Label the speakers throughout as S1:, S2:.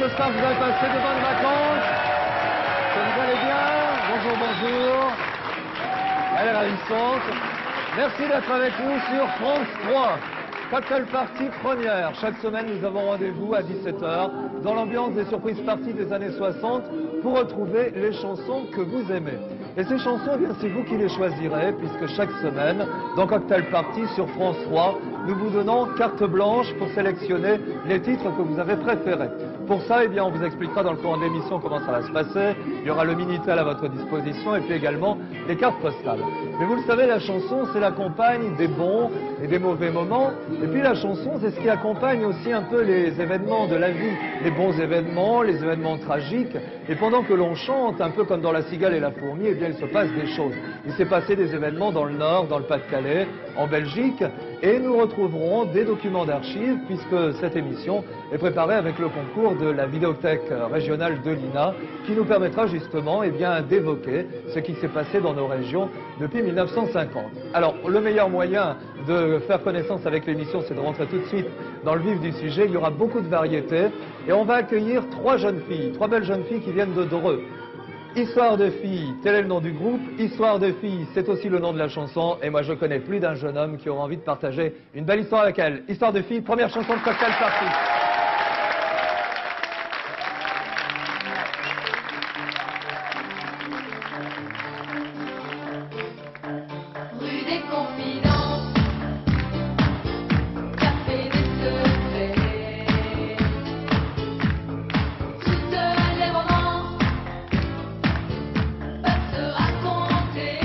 S1: j'espère que vous avez passé de bonnes vacances. Que vous allez bien. Bonjour, bonjour. Elle est ravissante. Merci d'être avec nous sur France 3. Cocktail Party première. Chaque semaine, nous avons rendez-vous à 17 h dans l'ambiance des surprises parties des années 60 pour retrouver les chansons que vous aimez. Et ces chansons, eh bien, c'est vous qui les choisirez, puisque chaque semaine, dans Cocktail Party sur France 3, nous vous donnons carte blanche pour sélectionner les titres que vous avez préférés. Pour ça, eh bien, on vous expliquera dans le courant de l'émission comment ça va se passer. Il y aura le Minitel à votre disposition et puis également les cartes postales. Mais vous le savez, la chanson, c'est la compagne des bons et des mauvais moments. Et puis la chanson, c'est ce qui accompagne aussi un peu les événements de la vie. Les bons événements, les événements tragiques. Et pendant que l'on chante, un peu comme dans La Cigale et la Fourmi, eh bien, il se passe des choses. Il s'est passé des événements dans le Nord, dans le Pas-de-Calais, en Belgique. Et nous retrouverons des documents d'archives, puisque cette émission est préparée avec le concours de la Vidéothèque régionale de l'INA, qui nous permettra justement eh bien, d'évoquer ce qui s'est passé dans nos régions depuis 1950. Alors, le meilleur moyen de faire connaissance avec l'émission, c'est de rentrer tout de suite dans le vif du sujet. Il y aura beaucoup de variétés, et on va accueillir trois belles jeunes filles qui viennent de Dreux. Histoire de filles, tel est le nom du groupe. Histoire de filles, c'est aussi le nom de la chanson. Et moi, je connais plus d'un jeune homme qui aura envie de partager une belle histoire avec elle. Histoire de filles, première chanson de Cocktail Party.
S2: Rue des Confidences, café des secrets, toutes les romances peuvent se raconter.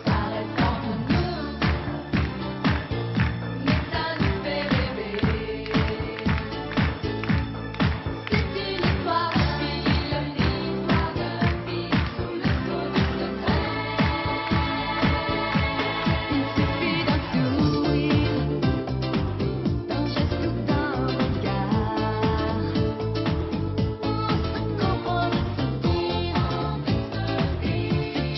S2: Ça reste entre nous, mais ça nous fait rêver. C'est une histoire de fille, une histoire de fille sous le sceau du secret. Il suffit d'un sourire, d'un geste ou d'un regard. On se comprend de se dire ce que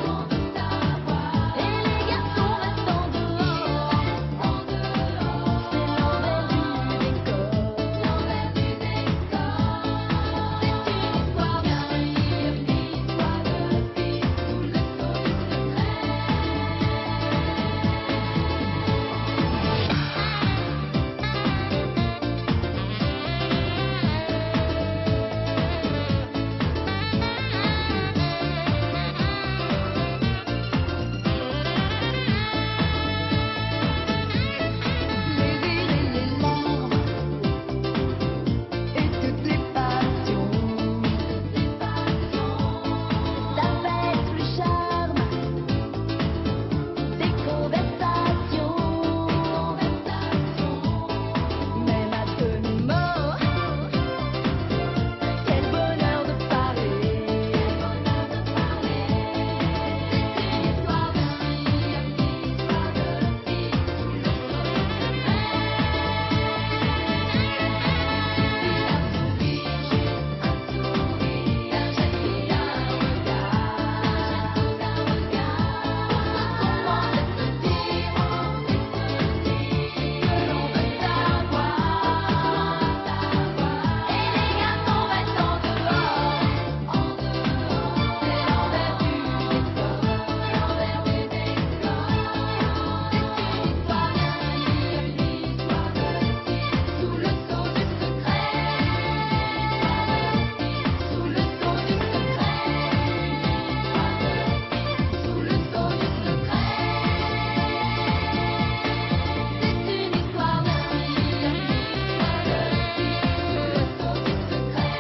S2: l'on veut savoir. Et les garçons restent en dehors. C'est l'envers du décor. C'est une histoire de fille, une histoire de fille sous le sceau du secret. Les rires et les larmes et toutes les passions, ça fait tout le charme des conversations. Même à demi-mot, quel bonheur de parler. C'est une histoire de fille, une histoire de fille sous le sceau du secret. Il a souri, un sourire, un geste ou un regard. On se comprend de se dire que l'on veut savoir. Et les garçons restent en dehors. C'est l'envers du décor. C'est une histoire de fille, une histoire de fille sous le sceau du secret. Sous le sceau du secret. Sous le sceau du secret. C'est une histoire de fille, une histoire de fille sous le sceau du secret.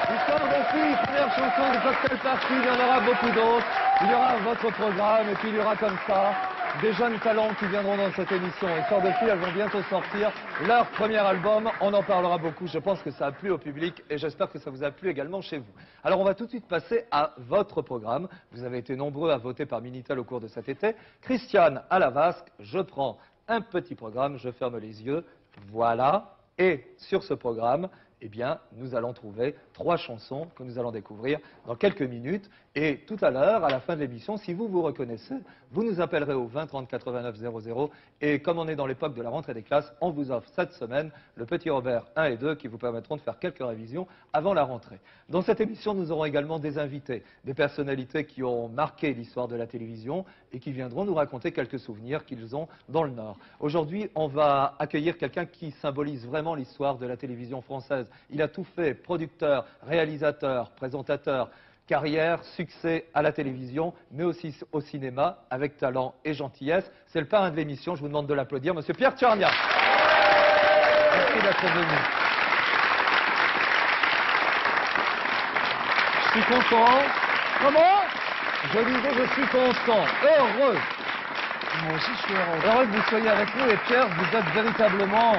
S1: Histoire de filles, première chanson de Cocktail Party. Il y en aura beaucoup d'autres. Il y aura votre programme et puis il y aura comme ça des jeunes talents qui viendront dans cette émission. Histoire de filles, elles vont bientôt sortir leur premier album. On en parlera beaucoup. Je pense que ça a plu au public et j'espère que ça vous a plu également chez vous. Alors on va tout de suite passer à votre programme. Vous avez été nombreux à voter par Minitel au cours de cet été. Christiane à la vasque, je prends un petit programme, je ferme les yeux Voilà. Et sur ce programme, eh bien, nous allons trouver 3 chansons que nous allons découvrir dans quelques minutes. Et tout à l'heure, à la fin de l'émission, si vous vous reconnaissez, vous nous appellerez au 20 30 89 00. Et comme on est dans l'époque de la rentrée des classes, on vous offre cette semaine le Petit Robert 1 et 2 qui vous permettront de faire quelques révisions avant la rentrée. Dans cette émission, nous aurons également des invités, des personnalités qui ont marqué l'histoire de la télévision et qui viendront nous raconter quelques souvenirs qu'ils ont dans le Nord. Aujourd'hui, on va accueillir quelqu'un qui symbolise vraiment l'histoire de la télévision française. Il a tout fait, producteur, réalisateur, présentateur, carrière, succès à la télévision, mais aussi au cinéma, avec talent et gentillesse. C'est le parrain de l'émission, je vous demande de l'applaudir, Monsieur Pierre Tchernia. Merci d'être venu. Je suis content. Comment? Je disais, je suis content, heureux.
S3: Moi aussi, je suis heureux.
S1: Heureux que vous soyez avec nous. Et Pierre, vous êtes véritablement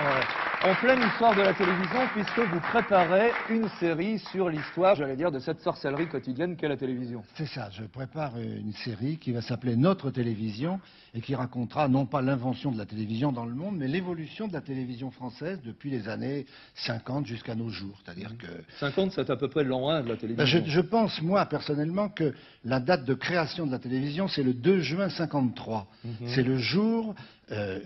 S1: en pleine histoire de la télévision, puisque vous préparez une série sur l'histoire, j'allais dire, de cette sorcellerie quotidienne qu'est la télévision.
S3: C'est ça, je prépare une série qui va s'appeler Notre télévision et qui racontera non pas l'invention de la télévision dans le monde, mais l'évolution de la télévision française depuis les années 50 jusqu'à nos jours. C'est-à-dire que...
S1: 50, c'est à peu près l'an 1 de la
S3: Ben,
S1: télévision.
S3: je pense, moi, personnellement, que la date de création de la télévision, c'est le 2 juin 53. C'est le jour...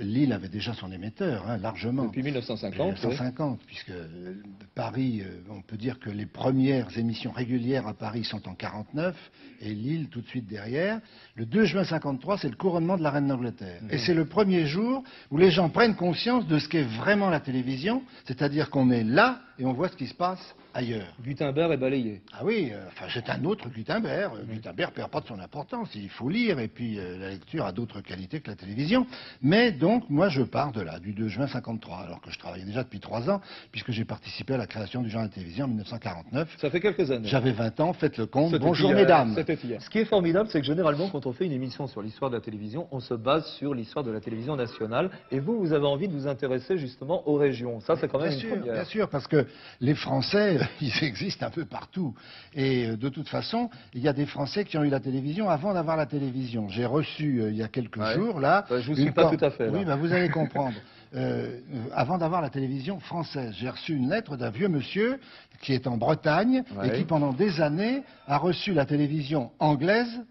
S3: Lille avait déjà son émetteur, hein, largement.
S1: Depuis 1950.
S3: 1950, puisque Paris, on peut dire que les premières émissions régulières à Paris sont en 49, et Lille tout de suite derrière. Le 2 juin 53, c'est le couronnement de la reine d'Angleterre. Et c'est le premier jour où les gens prennent conscience de ce qu'est vraiment la télévision, c'est-à-dire qu'on est là et on voit ce qui se passe ailleurs.
S1: Gutenberg est balayé.
S3: Ah oui, enfin c'est un autre Gutenberg. Gutenberg ne perd pas de son importance, il faut lire, et puis la lecture a d'autres qualités que la télévision. Mais donc, moi je pars de là, du 2 juin 53, alors que je travaillais déjà depuis 3 ans, puisque j'ai participé à la création du journal de télévision en 1949.
S1: Ça fait quelques années.
S3: J'avais 20 ans, faites le compte.
S1: C'était
S3: Bonjour
S1: hier,
S3: mesdames.
S1: C'était hier. Ce qui est formidable, c'est que généralement, quand on fait une émission sur l'histoire de la télévision, on se base sur l'histoire de la télévision nationale. Et vous, vous avez envie de vous intéresser justement aux régions. Ça, c'est quand même une première.
S3: Bien sûr, parce que les Français, ils existent un peu partout. Et de toute façon, il y a des Français qui ont eu la télévision avant d'avoir la télévision. J'ai reçu, il y a quelques jours, là...
S1: Je vous suis pas tout à fait, là.
S3: Oui, ben, vous allez comprendre. Avant d'avoir la télévision française, j'ai reçu une lettre d'un vieux monsieur qui est en Bretagne et qui, pendant des années, a reçu la télévision anglaise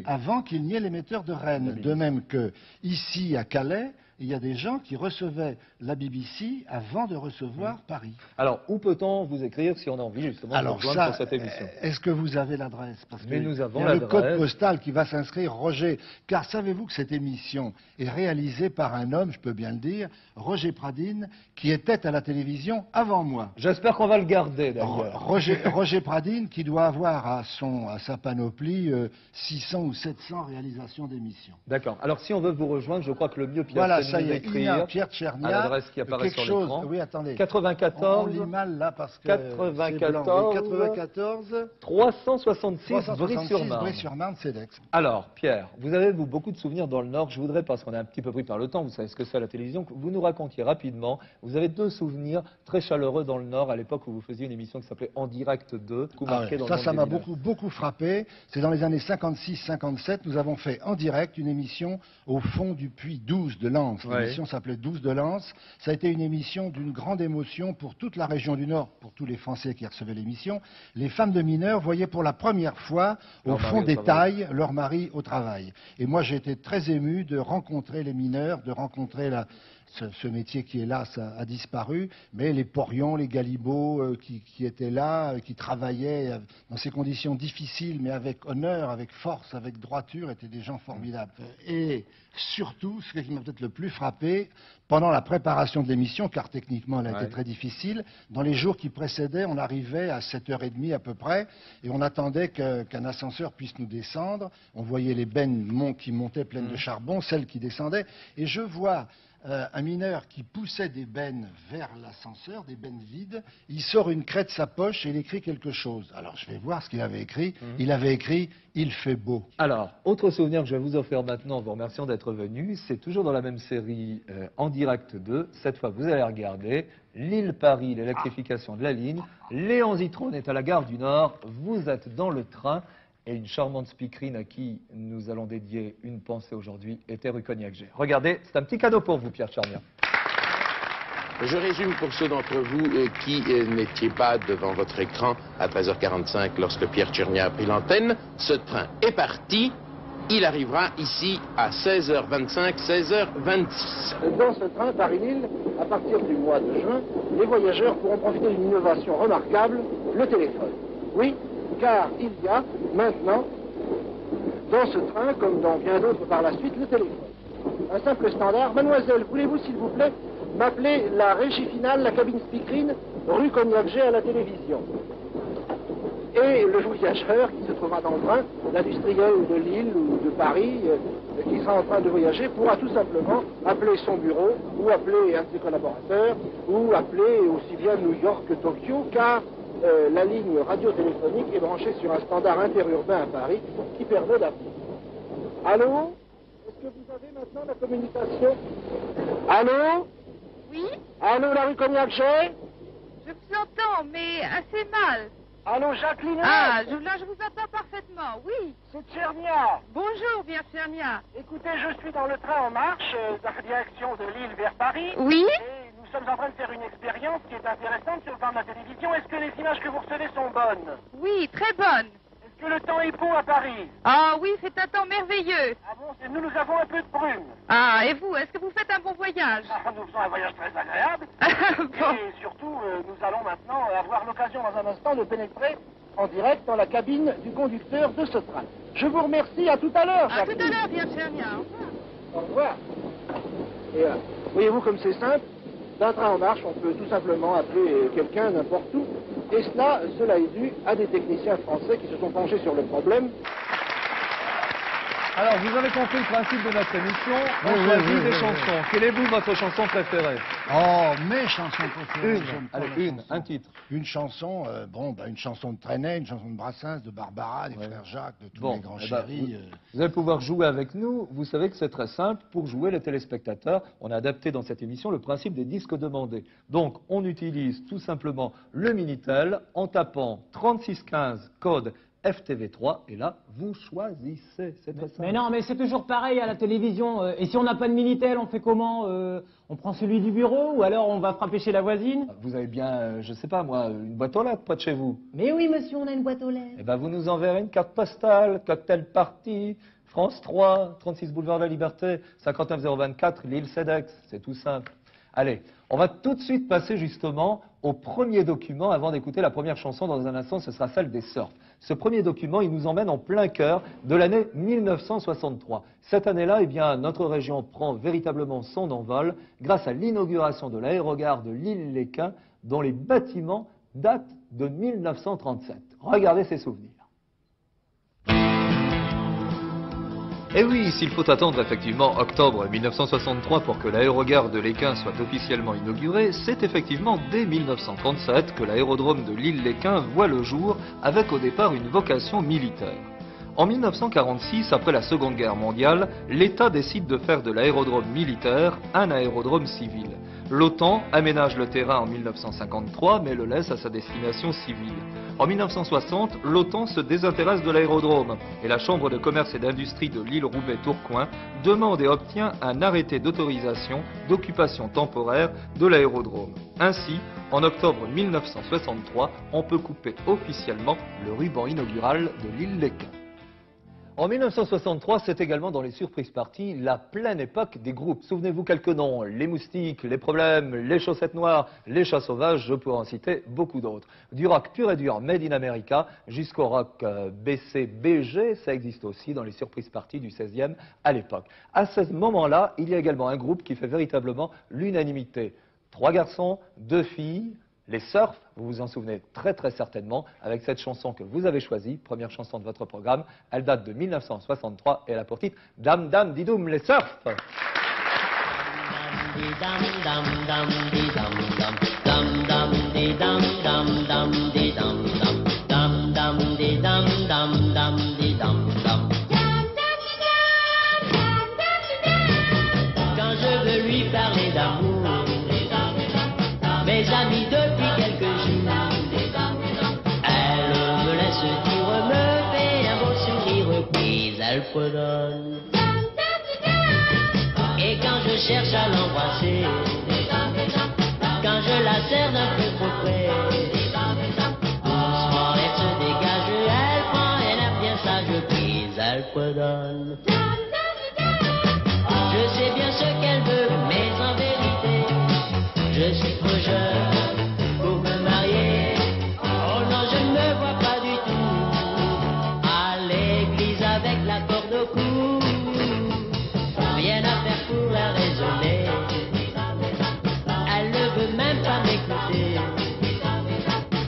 S3: avant qu'il n'y ait l'émetteur de Rennes. De même que ici, à Calais, il y a des gens qui recevaient la BBC avant de recevoir Paris.
S1: Alors, où peut-on vous écrire si on a envie justement de vous rejoindre pour cette émission?
S3: Est-ce que vous avez l'adresse? Parce que
S1: nous avons
S3: il y a le
S1: l'adresse.
S3: code postal qui va s'inscrire, Roger. Car savez-vous que cette émission est réalisée par un homme, je peux bien le dire, Roger Pradine, qui était à la télévision avant moi.
S1: J'espère qu'on va le garder d'ailleurs.
S3: Roger Pradine, qui doit avoir à sa panoplie 600 ou 700 réalisations d'émissions.
S1: D'accord. Alors, si on veut vous rejoindre, je crois que le mieux, Pierre,
S3: Voilà,
S1: c'est
S3: ça
S1: de
S3: y
S1: nous
S3: est,
S1: écrire
S3: Pierre Tchernia,
S1: à l'adresse qui apparaît
S3: quelque
S1: sur
S3: chose.
S1: l'écran.
S3: Oui, attendez.
S1: 94.
S3: On lit mal là parce que
S1: 94.
S3: 94.
S1: 366
S3: 366
S1: Brie-sur-Marne.
S3: Brie-sur-Marne, c'est d'Aix.
S1: Alors, Pierre, vous avez beaucoup de souvenirs dans le Nord. Je voudrais, parce qu'on est un petit peu pris par le temps, vous savez ce que c'est à la télévision, que vous nous racontiez rapidement. Vous avez 2 souvenirs très chaleureux dans le Nord à l'époque où vous faisiez une émission qui s'appelait En Direct 2.
S3: Ça m'a beaucoup frappé. C'est dans les années 56-57. Nous avons fait en direct une émission au fond du puits 12 de Lens. L'émission s'appelait 12 de Lens. Ça a été une émission d'une grande émotion pour toute la région du Nord, pour tous les Français qui recevaient l'émission. Les femmes de mineurs voyaient pour la première fois au fond des tailles leur mari au travail. Et moi j'ai été très ému de rencontrer les mineurs, de rencontrer ce métier qui, hélas, a disparu, mais les porions, les galibots qui étaient là, qui travaillaient dans ces conditions difficiles, mais avec honneur, avec force, avec droiture, étaient des gens formidables. Et surtout, ce qui m'a peut-être le plus frappé, pendant la préparation de l'émission, car techniquement elle a été très difficile, dans les jours qui précédaient, on arrivait à 7h30 à peu près, et on attendait qu'un ascenseur puisse nous descendre. On voyait les bennes qui montaient pleines de charbon, celles qui descendaient, et je vois un mineur qui poussait des bennes vers l'ascenseur, des bennes vides. Il sort une craie de sa poche et il écrit quelque chose. Alors je vais voir ce qu'il avait écrit. Il avait écrit « Il fait beau ».
S1: Alors, autre souvenir que je vais vous offrir maintenant, en vous remerciant d'être venu, c'est toujours dans la même série En Direct 2. Cette fois, vous allez regarder Lille-Paris, l'électrification de la ligne. Léon Zitrone est à la gare du Nord. Vous êtes dans le train. Et une charmante speakerine à qui nous allons dédier une pensée aujourd'hui était rue Cognac-G. Regardez, c'est un petit cadeau pour vous, Pierre Tchernia.
S4: Je résume pour ceux d'entre vous qui n'étiez pas devant votre écran à 13h45 lorsque Pierre Tchernia a pris l'antenne. Ce train est parti. Il arrivera ici à 16h25, 16h26.
S5: Dans ce train Paris-Lille, à partir du mois de juin, les voyageurs pourront profiter d'une innovation remarquable, le téléphone. Oui, car il y a maintenant, dans ce train, comme dans bien d'autres par la suite, le téléphone. Un simple standard. Mademoiselle, voulez-vous s'il vous plaît m'appeler la régie finale, la cabine speakerine, rue Cognac-G à la télévision. Et le voyageur qui se trouvera dans le train, l'industriel de Lille ou de Paris, qui sera en train de voyager, pourra tout simplement appeler son bureau, ou appeler un de ses collaborateurs, ou appeler aussi bien New York que Tokyo, car la ligne radiotéléphonique est branchée sur un standard interurbain à Paris qui permet d'appeler. Allô? Est-ce que vous avez maintenant la communication? Allô?
S6: Oui,
S5: Allô, la rue Cognac-G?
S6: je vous entends, mais assez mal.
S5: Allô, Jacqueline?
S6: Ah, là, je vous entends parfaitement, oui.
S5: C'est Tchernia.
S6: Bonjour, bien Tchernia.
S5: Écoutez, je suis dans le train En Marche, dans la direction de Lille vers Paris.
S6: Oui,
S5: Et nous sommes en train de faire une expérience qui est intéressante sur le plan de la télévision. Est-ce que les images que vous recevez sont bonnes?
S6: oui, très bonne.
S5: Est-ce que le temps est beau à Paris?
S6: Ah oui, c'est un temps merveilleux.
S5: Ah bon, nous avons un peu de brume.
S6: Ah, et vous, est-ce que vous faites un bon voyage?
S5: Ah, nous faisons un voyage très agréable.
S6: Bon.
S5: Et surtout, nous allons maintenant avoir l'occasion dans un instant de pénétrer en direct dans la cabine du conducteur de ce train. Je vous remercie, à tout à l'heure,
S6: À tout
S5: Jacqueline.
S6: à l'heure, bien Tchernia. Au revoir.
S5: Au revoir. Et voyez-vous comme c'est simple, d'un train en marche, on peut tout simplement appeler quelqu'un n'importe où. Et cela est dû à des techniciens français qui se sont penchés sur le problème.
S1: Alors, vous avez compris le principe de notre émission. On
S3: Oui,
S1: choisit
S3: oui,
S1: des
S3: oui,
S1: chansons.
S3: oui.
S1: Quelle est vous votre chanson préférée?
S3: Oh, mes chansons préférées.
S1: Une.
S3: J'aime pas
S1: Allez,
S3: la
S1: une,
S3: chanson.
S1: un titre.
S3: Une chanson, une chanson de Trenet, une chanson de Brassens, de Barbara, des frères Jacques, de tous les grands
S1: eh ben,
S3: chéris.
S1: vous allez pouvoir jouer avec nous. Vous savez que c'est très simple. Pour jouer les téléspectateurs, on a adapté dans cette émission le principe des disques demandés. Donc, on utilise tout simplement le Minitel en tapant 3615 code FTV3 et là, vous choisissez. C'est très simple.
S7: Mais non, mais c'est toujours pareil à la télévision. Et si on n'a pas de Minitel, on fait comment? On prend celui du bureau ou alors on va frapper chez la voisine?
S1: Vous avez bien, je sais pas moi, une boîte aux lettres près de chez vous.
S7: Mais oui, monsieur, on a une boîte aux lettres.
S1: Eh ben, vous nous enverrez une carte postale, cocktail party, France 3, 36 boulevard de la Liberté, 59024, Lille Cedex. C'est tout simple. Allez, on va tout de suite passer justement au premier document avant d'écouter la première chanson. Dans un instant, ce sera celle des surfs. Ce premier document, il nous emmène en plein cœur de l'année 1963. Cette année-là, eh bien, notre région prend véritablement son envol grâce à l'inauguration de l'aérogare de Lille-Léquin, dont les bâtiments datent de 1937. Regardez ces souvenirs. Et oui, s'il faut attendre effectivement octobre 1963 pour que l'aérogare de Léquin soit officiellement inauguré, c'est effectivement dès 1937 que l'aérodrome de Lille-Léquin voit le jour avec au départ une vocation militaire. En 1946, après la Seconde Guerre mondiale, l'État décide de faire de l'aérodrome militaire un aérodrome civil. L'OTAN aménage le terrain en 1953 mais le laisse à sa destination civile. En 1960, l'OTAN se désintéresse de l'aérodrome et la Chambre de commerce et d'industrie de Lille-Roubaix-Tourcoing demande et obtient un arrêté d'autorisation d'occupation temporaire de l'aérodrome. Ainsi, en octobre 1963, on peut couper officiellement le ruban inaugural de Lille-Léquin. En 1963, c'est également dans les surprises parties la pleine époque des groupes. Souvenez-vous quelques noms, les Moustiques, les Problèmes, les Chaussettes Noires, les Chats Sauvages, je pourrais en citer beaucoup d'autres. Du rock pur et dur, made in America, jusqu'au rock BC-BG, ça existe aussi dans les surprises parties du 16e à l'époque. À ce moment-là, il y a également un groupe qui fait véritablement l'unanimité. 3 garçons, 2 filles. Les Surfs, vous vous en souvenez très très certainement, avec cette chanson que vous avez choisie, première chanson de votre programme. Elle date de 1963 et elle a pour titre Dam Dam Didoum, les Surfs.
S8: Quand je veux lui parler d'amour, mes amis depuis quelques jours, elle me laisse dire, me fait un beau sourire, puis elle fredonne. Et quand je cherche à l'embrasser, quand je la serre d'un peu trop près. Doucement elle se dégage, elle prend un air bien sage, puis elle fredonne. Je sais bien ce qu'elle veut, mais en vérité, je suis trop jeune pour me marier. Oh non, je ne me vois pas du tout à l'église avec la corde au cou. Rien à faire pour la raisonner. Elle ne veut même pas m'écouter.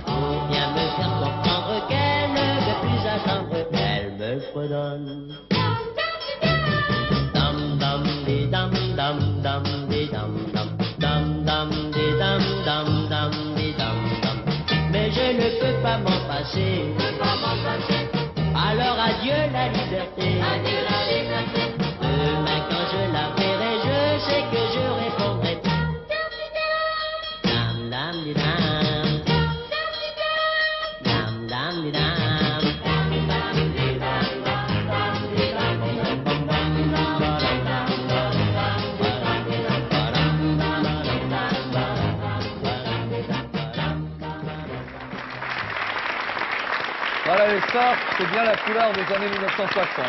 S8: Pour bien me faire comprendre qu'elle ne veut plus attendre, elle me fredonne. Dam dam di dam dam dam di dam dam dam dam di dam dam dam di dam dam. Mais je ne peux pas m'en passer. Alors adieu la liberté. Demain quand je la verrai, je sais que je répondrai. Dam dam di dam. Dam dam di dam.
S1: Voilà les stars, c'est bien la couleur des années 1960.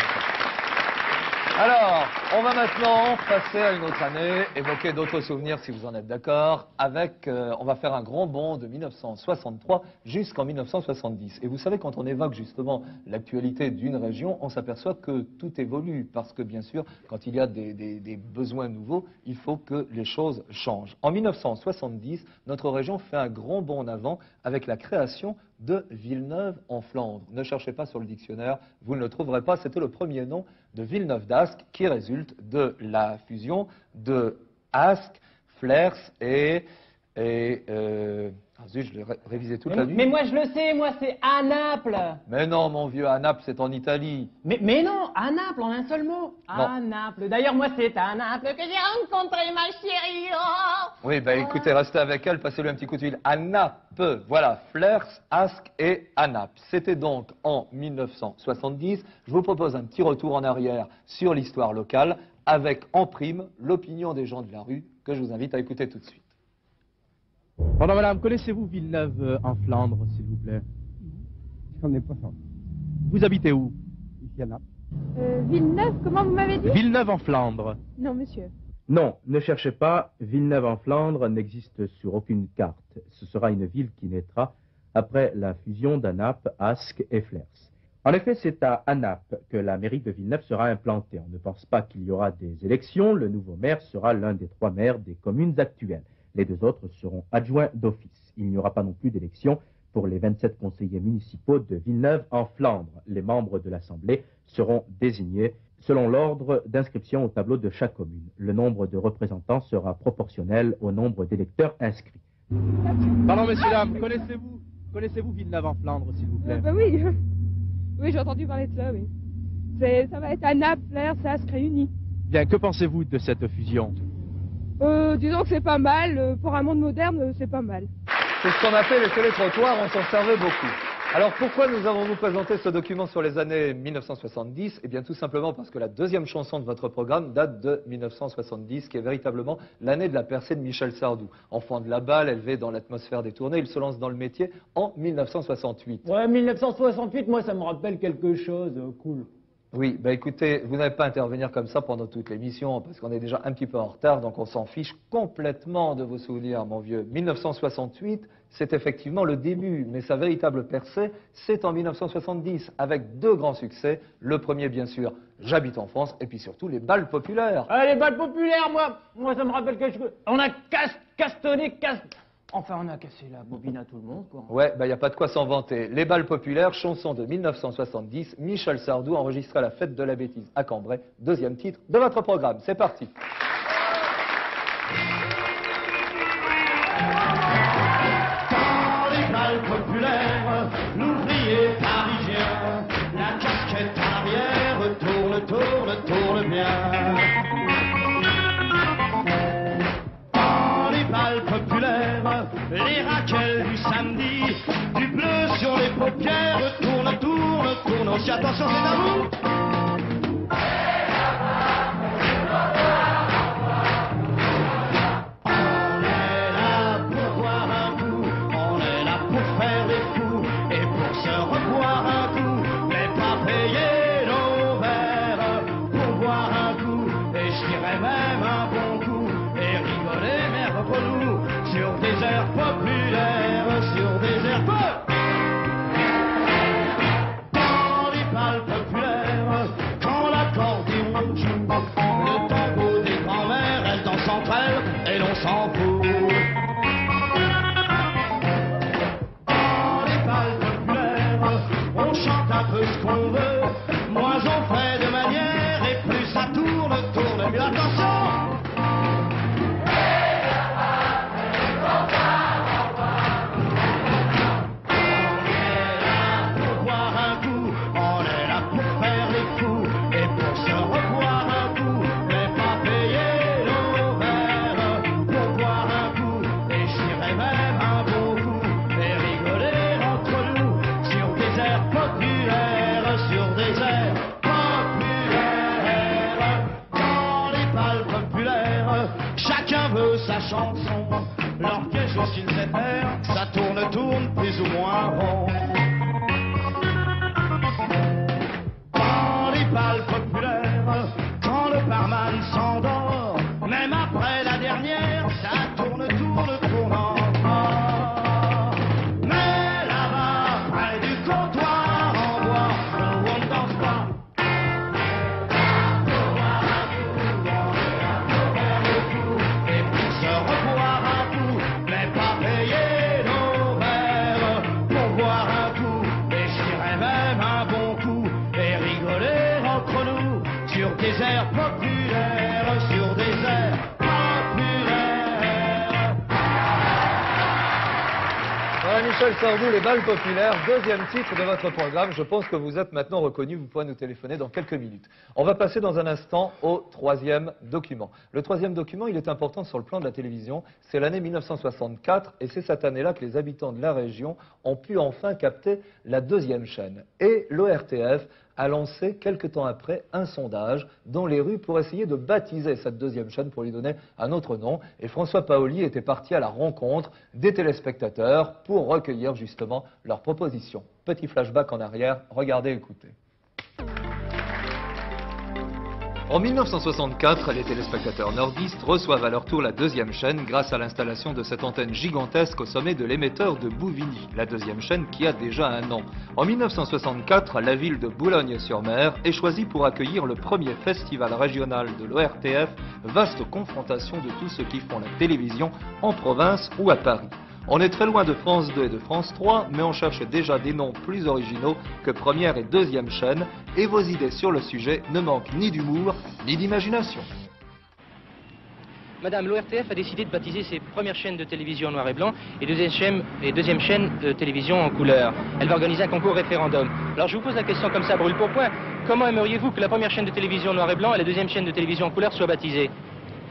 S1: Alors, on va maintenant passer à une autre année, évoquer d'autres souvenirs si vous en êtes d'accord, avec, on va faire un grand bond de 1963 jusqu'en 1970. Et vous savez, quand on évoque justement l'actualité d'une région, on s'aperçoit que tout évolue, parce que bien sûr, quand il y a des besoins nouveaux, il faut que les choses changent. En 1970, notre région fait un grand bond en avant avec la création de Villeneuve en Flandre. Ne cherchez pas sur le dictionnaire, vous ne le trouverez pas, c'était le premier nom de Villeneuve d'Ascq qui résulte de la fusion de Ascq, Flers et zut, je l'ai révisé toute la nuit.
S7: Mais moi je le sais, moi c'est à Naples.
S1: Mais non, mon vieux, à Naples, c'est en Italie.
S7: Mais non, à Naples, en un seul mot. À Naples. D'ailleurs, moi c'est à Naples que j'ai rencontré ma chérie. Oh.
S1: Oui, ben écoutez, restez avec elle, passez-lui un petit coup de fil. À Naples, voilà, Flers, Ascq et à Naples. C'était donc en 1970. Je vous propose un petit retour en arrière sur l'histoire locale, avec en prime l'opinion des gens de la rue, que je vous invite à écouter tout de suite.
S9: Pardon, madame, connaissez-vous Villeneuve en Flandre, s'il vous plaît?
S10: J'en ai pas ça.
S9: Vous habitez où?
S10: Ici à Naples.
S6: Villeneuve, comment vous m'avez dit?
S9: Villeneuve en Flandre.
S6: Non, monsieur.
S9: Non, ne cherchez pas. Villeneuve en Flandre n'existe sur aucune carte. Ce sera une ville qui naîtra après la fusion d'Anap, Ascq et Flers. En effet, c'est à Anap que la mairie de Villeneuve sera implantée. On ne pense pas qu'il y aura des élections. Le nouveau maire sera l'un des 3 maires des communes actuelles. Les 2 autres seront adjoints d'office. Il n'y aura pas non plus d'élection pour les 27 conseillers municipaux de Villeneuve en Flandre. Les membres de l'Assemblée seront désignés selon l'ordre d'inscription au tableau de chaque commune. Le nombre de représentants sera proportionnel au nombre d'électeurs inscrits.
S11: Pardon, messieurs, dames, connaissez-vous Villeneuve en Flandre, s'il vous plaît?
S6: Bah oui, oui, j'ai entendu parler de ça, oui. Ça va être à Naples, Flers, Ascq réunis.
S11: Bien, que pensez-vous de cette fusion?
S6: Disons que c'est pas mal. Pour un monde moderne, c'est pas mal.
S1: C'est ce qu'on appelle les télétrottoirs, on s'en servait beaucoup. Alors pourquoi nous avons-nous présenté ce document sur les années 1970? Eh bien tout simplement parce que la deuxième chanson de votre programme date de 1970, qui est véritablement l'année de la percée de Michel Sardou. Enfant de la balle, élevé dans l'atmosphère des tournées, il se lance dans le métier en 1968.
S7: Ouais, 1968, moi ça me rappelle quelque chose, cool.
S1: Oui, bah écoutez, vous n'avez pas à intervenir comme ça pendant toute l'émission, parce qu'on est déjà un petit peu en retard, donc on s'en fiche complètement de vos souvenirs, mon vieux. 1968, c'est effectivement le début, mais sa véritable percée, c'est en 1970, avec 2 grands succès. Le premier, bien sûr, J'habite en France, et puis surtout les balles populaires.
S7: Ah, les balles populaires, moi ça me rappelle quelque chose. On a Enfin, on a cassé la bobine à tout le monde, quoi.
S1: Ouais, bah, y a pas de quoi s'en vanter. Les balles populaires, chanson de 1970, Michel Sardou enregistré à la fête de la bêtise à Cambrai, 2e titre de votre programme. C'est parti.
S12: Dans les balles populaires, l'ouvrier parisien, la casquette arrière tourne bien. Dans les balles populaires, les raquettes du samedi, du bleu sur les paupières, tourne aussi, attention c'est à vous. On est là pour sa chanson. L'orchestre oscille ses paires, ça tourne plus ou moins rond. Dans les balles populaires, quand le barman s'endort, même après la dernière, ça tourne encore. Mais là-bas, près du comptoir en bois, où on ne danse pas. Et pour se revoir un coup, mais pas payer nos verres, pour boire un coup, et je dirais même un bon coup, et rigoler entre nous, sur des airs populaires, sur des airs
S1: Voilà Michel Sardou, les balles populaires, deuxième titre de votre programme. Je pense que vous êtes maintenant reconnu, vous pourrez nous téléphoner dans quelques minutes. On va passer dans un instant au troisième document. Le troisième document, il est important sur le plan de la télévision. C'est l'année 1964 et c'est cette année-là que les habitants de la région ont pu enfin capter la deuxième chaîne. Et l'ORTF a lancé, quelque temps après, un sondage dans les rues pour essayer de baptiser cette deuxième chaîne, pour lui donner un autre nom. Et François Paoli était parti à la rencontre des téléspectateurs pour recueillir justement leurs propositions. Petit flashback en arrière, regardez, écoutez. En 1964, les téléspectateurs nordistes reçoivent à leur tour la deuxième chaîne grâce à l'installation de cette antenne gigantesque au sommet de l'émetteur de Bouvigny, la deuxième chaîne qui a déjà un an. En 1964, la ville de Boulogne-sur-Mer est choisie pour accueillir le premier festival régional de l'ORTF, vaste confrontation de tous ceux qui font la télévision en province ou à Paris. On est très loin de France 2 et de France 3, mais on cherche déjà des noms plus originaux que première et deuxième chaîne, et vos idées sur le sujet ne manquent ni d'humour, ni d'imagination.
S13: Madame, l'ORTF a décidé de baptiser ses premières chaînes de télévision en noir et blanc et deuxième chaîne de télévision en couleur. Elle va organiser un concours référendum. Alors je vous pose la question comme ça, brûle pour point. Comment aimeriez-vous que la première chaîne de télévision en noir et blanc et la deuxième chaîne de télévision en couleur soient baptisées?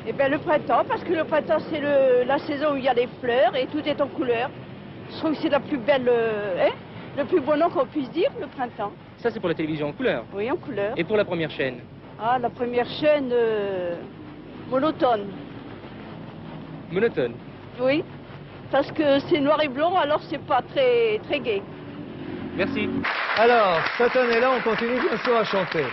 S14: Eh bien le printemps, parce que le printemps c'est la saison où il y a des fleurs et tout est en couleur. Je trouve que c'est la plus belle, le plus beau nom qu'on puisse dire, le printemps.
S13: Ça c'est pour la télévision en couleur?
S14: Oui, en couleur.
S13: Et pour la première chaîne?
S14: Ah, la première chaîne, monotone.
S13: Monotone?
S14: Oui, parce que c'est noir et blanc, alors c'est pas très, très gai.
S13: Merci.
S1: Alors, cette année-là, on continue bien sûr à chanter.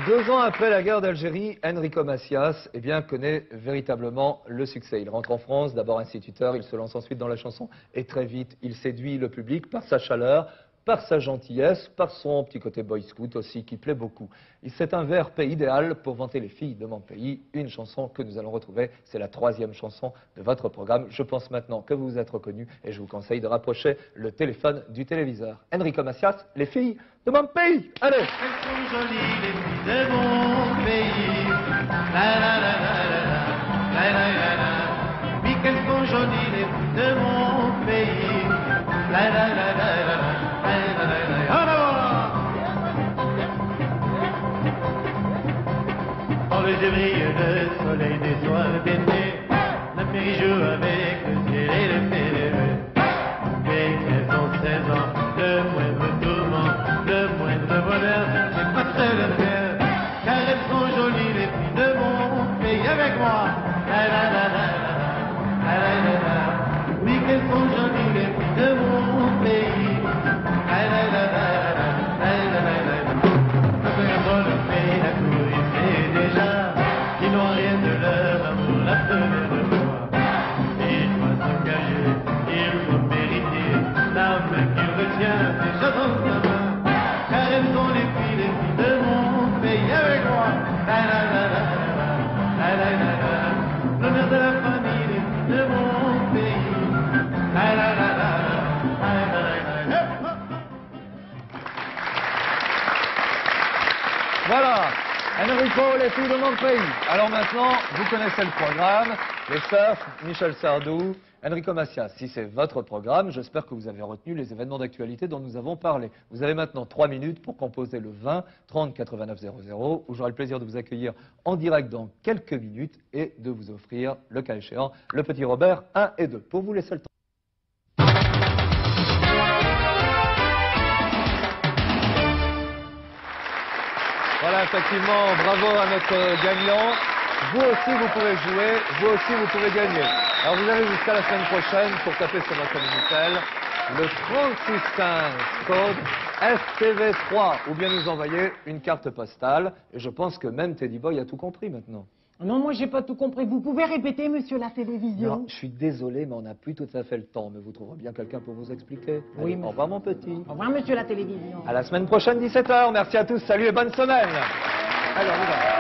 S1: 2 ans après la guerre d'Algérie, Enrico Macias connaît véritablement le succès. Il rentre en France, d'abord instituteur, il se lance ensuite dans la chanson et très vite, il séduit le public par sa chaleur, par sa gentillesse, par son petit côté boy scout aussi qui plaît beaucoup. C'est un VRP idéal pour vanter les filles de mon pays, une chanson que nous allons retrouver, c'est la 3e chanson de votre programme. Je pense maintenant que vous vous êtes reconnus et je vous conseille de rapprocher le téléphone du téléviseur. Enrico Macias, les filles de mon pays, allez!
S12: Elles sont jolies les filles de mon pays. La la la la la la la la la. Oui, qu'elles sont jolies les filles de mon pays. La la la la la la la la la. En avant! Dans le débris le soleil des soirs d'été, la féerie joue avec le ciel et le février. Mais qu'elles ont 16 ans, le moindre tourment, le moindre bonheur, c'est pas très le faire. Car elles sont jolies les filles de mon pays avec moi. La la la la la la la la. Oui qu'elles sont jolies les filles de mon pays. La la la la la la la la. Quand on le pays la cour il sait déjà qu'ils n'ont rien de leur amour la première fois. Il doit s'engager, il faut mériter la main qu'il retient déjà dans sa main. Car elles sont les filles de mon pays avec moi. La la la la la la la la. L'honneur de la famille, les filles de mon pays. La la la la la la la la.
S1: Voilà, Enrico, les filles de mon pays. Alors maintenant, vous connaissez le programme, les surf, Michel Sardou, Enrico Macias. Si c'est votre programme, j'espère que vous avez retenu les événements d'actualité dont nous avons parlé. Vous avez maintenant 3 minutes pour composer le 20 30 89 00, où j'aurai le plaisir de vous accueillir en direct dans quelques minutes et de vous offrir, le cas échéant, le petit Robert 1 et 2. Pour vous laisser le temps. Voilà, effectivement, bravo à notre gagnant. Vous aussi, vous pouvez jouer. Vous aussi, vous pouvez gagner. Alors, vous avez jusqu'à la semaine prochaine pour taper sur votre Minitel le 3615 code STV3 ou bien nous envoyer une carte postale. Et je pense que même Teddy Boy a tout compris maintenant.
S7: Non, moi j'ai pas tout compris. Vous pouvez répéter, monsieur la télévision?
S1: Non, je suis désolé, mais on n'a plus tout à fait le temps. Mais vous trouverez bien quelqu'un pour vous expliquer.
S7: Oui,
S1: Allez, au revoir, mon petit.
S7: Au revoir, monsieur la télévision.
S1: À la semaine prochaine, 17h. Merci à tous. Salut et bonne semaine. Alors, on y va.